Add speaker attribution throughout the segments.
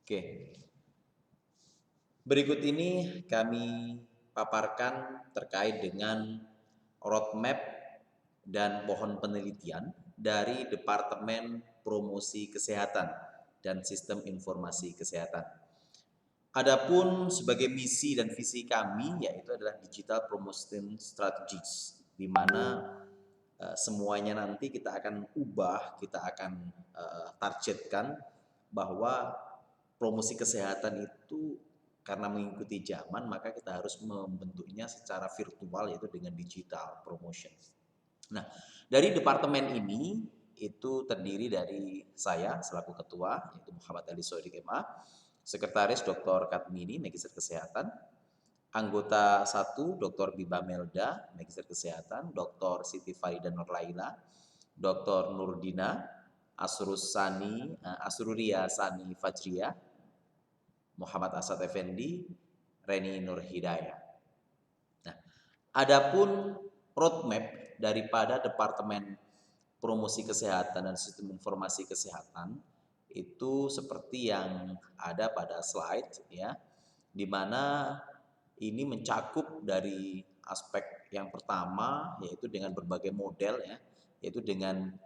Speaker 1: Oke, berikut ini kami paparkan terkait dengan roadmap dan pohon penelitian dari Departemen Promosi Kesehatan dan Sistem Informasi Kesehatan. Adapun sebagai misi dan visi kami yaitu adalah Digital Promotion Strategies, di mana semuanya nanti kita akan ubah, kita akan targetkan bahwa promosi kesehatan itu karena mengikuti zaman maka kita harus membentuknya secara virtual yaitu dengan digital promotion. Nah, dari departemen ini itu terdiri dari saya selaku ketua yaitu Muhammad Ali Soedik MA, sekretaris Dr. Katmini Magister Kesehatan, anggota 1 Dr. Biba Melda Magister Kesehatan, Dr. Siti Farida Nurlaila, Dr. Nurdina, Asruria Sani Fajriah, Muhammad Asad Effendi, Reni Nur Hidayah. Nah, adapun roadmap daripada Departemen Promosi Kesehatan dan Sistem Informasi Kesehatan itu seperti yang ada pada slide ya, di mana ini mencakup dari aspek yang pertama yaitu dengan berbagai model ya, yaitu dengan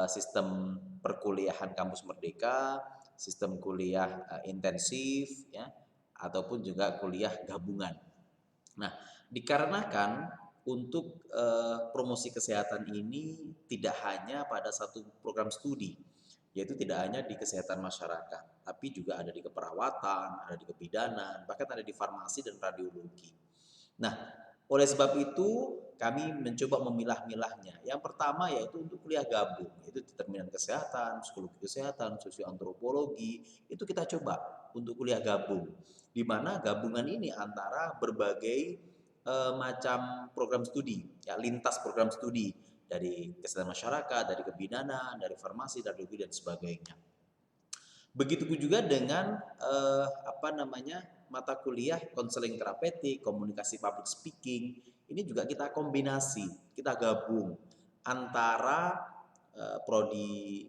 Speaker 1: sistem perkuliahan kampus merdeka, sistem kuliah intensif ya, ataupun juga kuliah gabungan. Nah, dikarenakan untuk promosi kesehatan ini tidak hanya pada satu program studi, yaitu tidak hanya di kesehatan masyarakat, tapi juga ada di keperawatan, ada di kebidanan, bahkan ada di farmasi dan radiologi. Nah, oleh sebab itu kami mencoba memilah-milahnya. Yang pertama yaitu untuk kuliah gabung, yaitu determinan kesehatan, psikologi kesehatan, sosioantropologi, itu kita coba untuk kuliah gabung. Di mana gabungan ini antara berbagai macam program studi, ya lintas program studi dari kesehatan masyarakat, dari kebidanan, dari farmasi, radiologi dan sebagainya. Begitupun juga dengan mata kuliah konseling terapeutik, komunikasi public speaking. Ini juga kita kombinasi, kita gabung antara prodi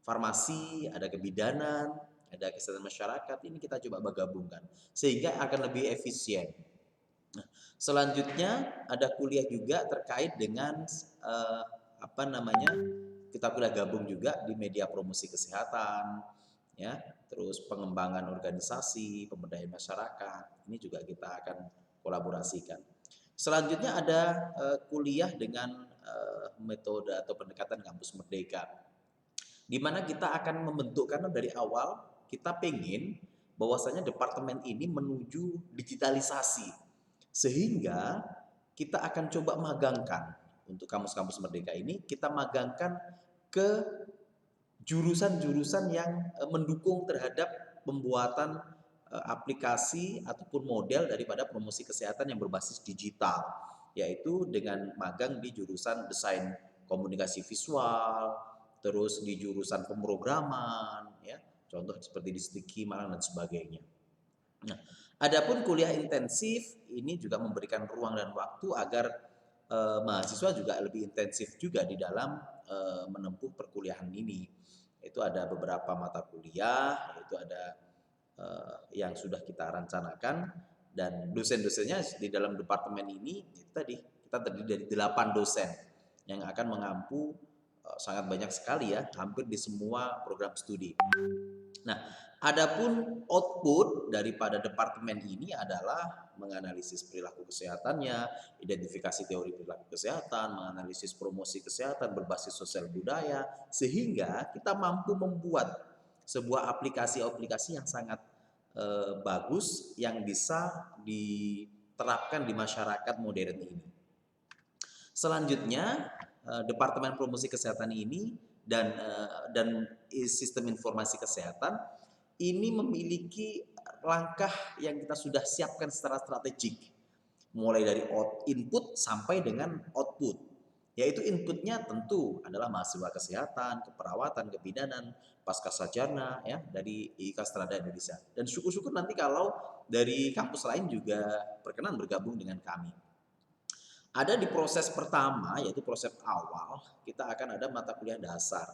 Speaker 1: farmasi, ada kebidanan, ada kesehatan masyarakat. Ini kita coba gabungkan sehingga akan lebih efisien. Nah, selanjutnya ada kuliah juga terkait dengan eh, kita kuliah gabung juga di media promosi kesehatan, ya, terus pengembangan organisasi, pemberdayaan masyarakat. Ini juga kita akan kolaborasikan. Selanjutnya ada kuliah dengan metode atau pendekatan kampus merdeka, di mana kita akan membentuk karena dari awal kita pengen bahwasanya departemen ini menuju digitalisasi, sehingga kita akan coba magangkan untuk kampus-kampus merdeka ini, kita magangkan ke jurusan-jurusan yang mendukung terhadap pembuatan aplikasi ataupun model daripada promosi kesehatan yang berbasis digital, yaitu dengan magang di jurusan desain komunikasi visual, terus di jurusan pemrograman, ya, contoh seperti di Stiki, Malang dan sebagainya. Nah, adapun kuliah intensif ini juga memberikan ruang dan waktu agar mahasiswa juga lebih intensif juga di dalam menempuh perkuliahan ini. Itu ada beberapa mata kuliah, itu ada yang sudah kita rencanakan, dan dosen-dosennya di dalam departemen ini itu tadi kita terdiri dari 8 dosen yang akan mengampu sangat banyak sekali ya, hampir di semua program studi. Nah, adapun output daripada departemen ini adalah menganalisis perilaku kesehatannya, identifikasi teori perilaku kesehatan, menganalisis promosi kesehatan berbasis sosial budaya, sehingga kita mampu membuat sebuah aplikasi-aplikasi yang sangat bagus yang bisa diterapkan di masyarakat modern ini. Selanjutnya, Departemen Promosi Kesehatan ini dan sistem informasi kesehatan ini memiliki langkah yang kita sudah siapkan secara strategik, mulai dari input sampai dengan output. Yaitu inputnya tentu adalah mahasiswa kesehatan, keperawatan, kebidanan, pasca sarjana ya dari IKAS Tenaga Indonesia. Dan syukur-syukur nanti kalau dari kampus lain juga berkenan bergabung dengan kami. Ada di proses pertama, yaitu proses awal, kita akan ada mata kuliah dasar.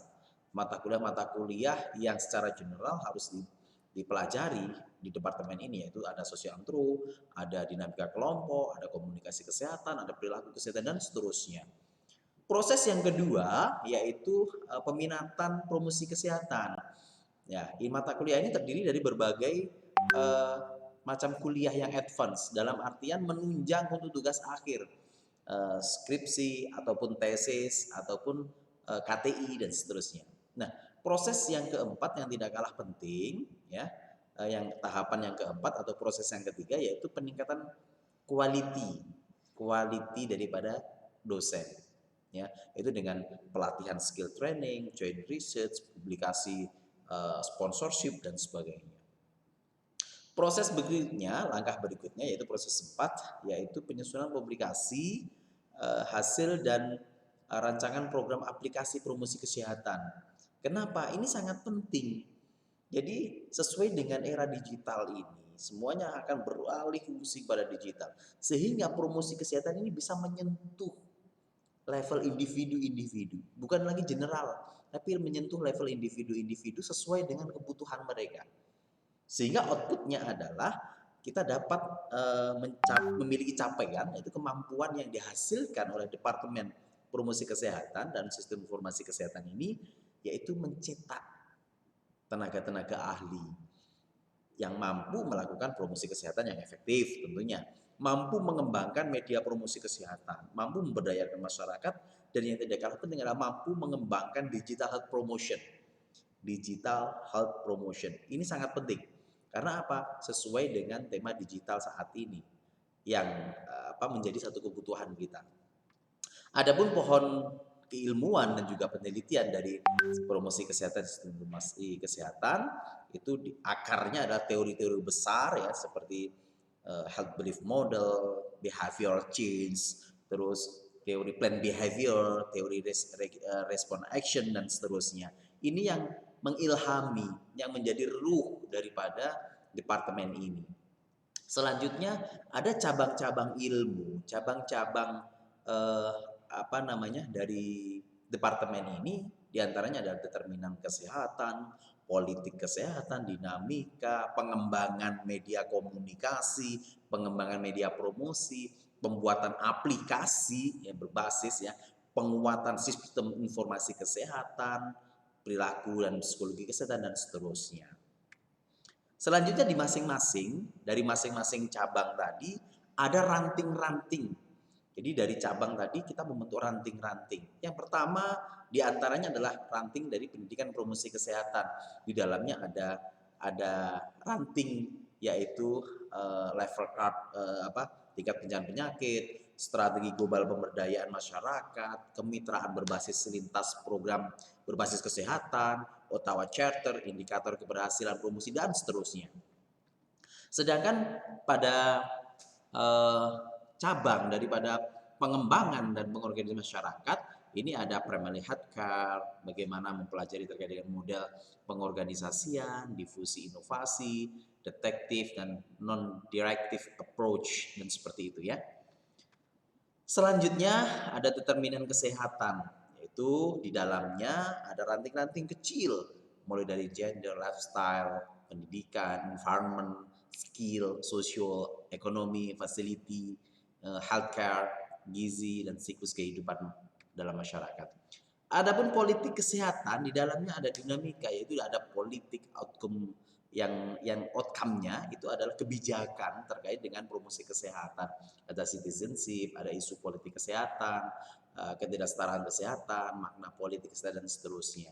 Speaker 1: Mata kuliah yang secara general harus dipelajari di departemen ini, yaitu ada sosio-antro, ada dinamika kelompok, ada komunikasi kesehatan, ada perilaku kesehatan, dan seterusnya. Proses yang kedua yaitu peminatan promosi kesehatan. Ya, mata kuliah ini terdiri dari berbagai eh, macam kuliah yang advance, dalam artian menunjang untuk tugas akhir, skripsi ataupun tesis ataupun KTI dan seterusnya. Nah, proses yang keempat yang tidak kalah penting, ya, yang tahapan yang keempat atau proses yang ketiga yaitu peningkatan quality daripada dosen, ya, itu dengan pelatihan skill training, joint research, publikasi, sponsorship dan sebagainya. Proses berikutnya, langkah berikutnya yaitu proses 4, yaitu penyusunan publikasi hasil dan rancangan program aplikasi promosi kesehatan. Kenapa? Ini sangat penting. Jadi sesuai dengan era digital ini, semuanya akan beralih fungsi pada digital. Sehingga promosi kesehatan ini bisa menyentuh level individu-individu. Bukan lagi general, tapi menyentuh level individu-individu sesuai dengan kebutuhan mereka. Sehingga outputnya adalah kita dapat memiliki capaian, yaitu kemampuan yang dihasilkan oleh Departemen Promosi Kesehatan dan Sistem Informasi Kesehatan ini, yaitu mencetak tenaga-tenaga ahli yang mampu melakukan promosi kesehatan yang efektif tentunya, mampu mengembangkan media promosi kesehatan, mampu memberdayakan masyarakat, dan yang tidak kalah penting adalah mampu mengembangkan digital health promotion. Digital health promotion ini sangat penting karena apa? Sesuai dengan tema digital saat ini yang menjadi satu kebutuhan kita. Adapun pohon keilmuan dan juga penelitian dari promosi kesehatan sistem informasi kesehatan itu akarnya adalah teori-teori besar ya, seperti health belief model, behavioral change, terus teori plan behavior, teori respond action dan seterusnya. Ini yang mengilhami, yang menjadi ruh daripada departemen ini. Selanjutnya ada cabang-cabang ilmu, cabang-cabang dari departemen ini, diantaranya ada determinan kesehatan, politik kesehatan, dinamika, pengembangan media komunikasi, pengembangan media promosi, pembuatan aplikasi yang berbasis ya, penguatan sistem informasi kesehatan, perilaku dan psikologi kesehatan dan seterusnya. Selanjutnya dari masing-masing cabang tadi ada ranting-ranting. Jadi dari cabang tadi kita membentuk ranting-ranting. Yang pertama diantaranya adalah ranting dari pendidikan promosi kesehatan. Di dalamnya ada ranting yaitu level card tingkat pencegahan penyakit, strategi global pemberdayaan masyarakat, kemitraan berbasis lintas program berbasis kesehatan, Ottawa Charter, indikator keberhasilan promosi dan seterusnya. Sedangkan pada cabang daripada pengembangan dan pengorganisasian masyarakat, ini ada primary healthcare, bagaimana mempelajari terkait dengan model pengorganisasian, difusi inovasi, detektif dan non-directive approach dan seperti itu ya. Selanjutnya ada determinan kesehatan, yaitu di dalamnya ada ranting-ranting kecil mulai dari gender, lifestyle, pendidikan, environment, skill, social, ekonomi, facility, healthcare, gizi dan siklus kehidupan dalam masyarakat. Adapun politik kesehatan di dalamnya ada dinamika, yaitu ada politik outcome yang outcome-nya itu adalah kebijakan terkait dengan promosi kesehatan. Ada citizenship, ada isu politik kesehatan, ketidaksetaraan kesehatan, makna politik kesehatan dan seterusnya.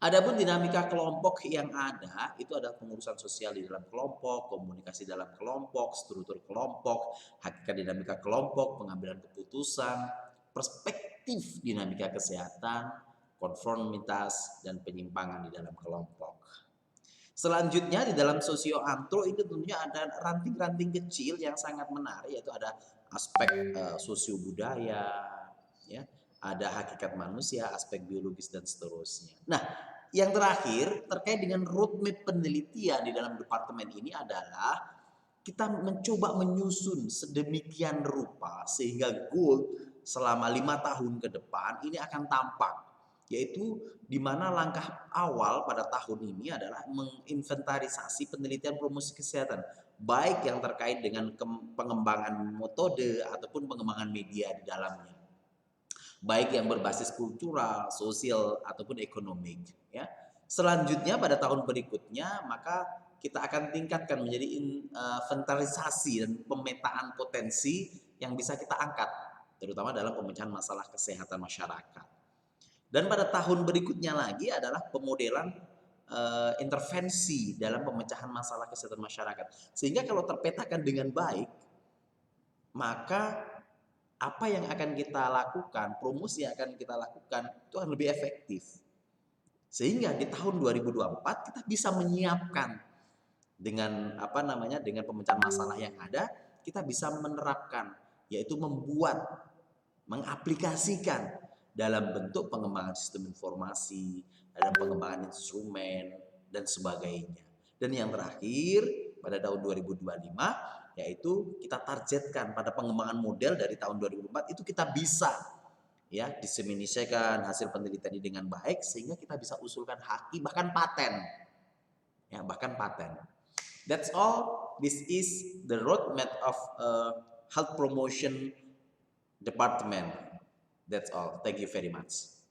Speaker 1: Adapun dinamika kelompok yang ada itu adalah pengurusan sosial di dalam kelompok, komunikasi dalam kelompok, struktur kelompok, hakikat dinamika kelompok, pengambilan keputusan, perspektif dinamika kesehatan, konformitas dan penyimpangan di dalam kelompok. Selanjutnya di dalam sosio-antro itu tentunya ada ranting-ranting kecil yang sangat menarik, yaitu ada aspek sosio-budaya, ya, ada hakikat manusia, aspek biologis dan seterusnya. Nah, yang terakhir terkait dengan roadmap penelitian di dalam departemen ini adalah kita mencoba menyusun sedemikian rupa sehingga goal selama 5 tahun ke depan ini akan tampak, yaitu di mana langkah awal pada tahun ini adalah menginventarisasi penelitian promosi kesehatan, baik yang terkait dengan pengembangan metode ataupun pengembangan media di dalamnya, baik yang berbasis kultural, sosial ataupun ekonomik. Ya. Selanjutnya pada tahun berikutnya maka kita akan tingkatkan menjadi inventarisasi dan pemetaan potensi yang bisa kita angkat, terutama dalam pemecahan masalah kesehatan masyarakat. Dan pada tahun berikutnya lagi adalah pemodelan intervensi dalam pemecahan masalah kesehatan masyarakat. Sehingga kalau terpetakan dengan baik, maka apa yang akan kita lakukan, promosi yang akan kita lakukan itu akan lebih efektif. Sehingga di tahun 2024 kita bisa menyiapkan dengan dengan pemecahan masalah yang ada, kita bisa menerapkan, yaitu membuat, mengaplikasikan dalam bentuk pengembangan sistem informasi, dalam pengembangan instrumen dan sebagainya. Dan yang terakhir pada tahun 2025 yaitu kita targetkan pada pengembangan model dari tahun 2004 itu kita bisa ya diseminasikan hasil penelitian ini dengan baik sehingga kita bisa usulkan haki bahkan paten. Ya, bahkan paten. That's all. This is the roadmap of health promotion department. That's all. Thank you very much.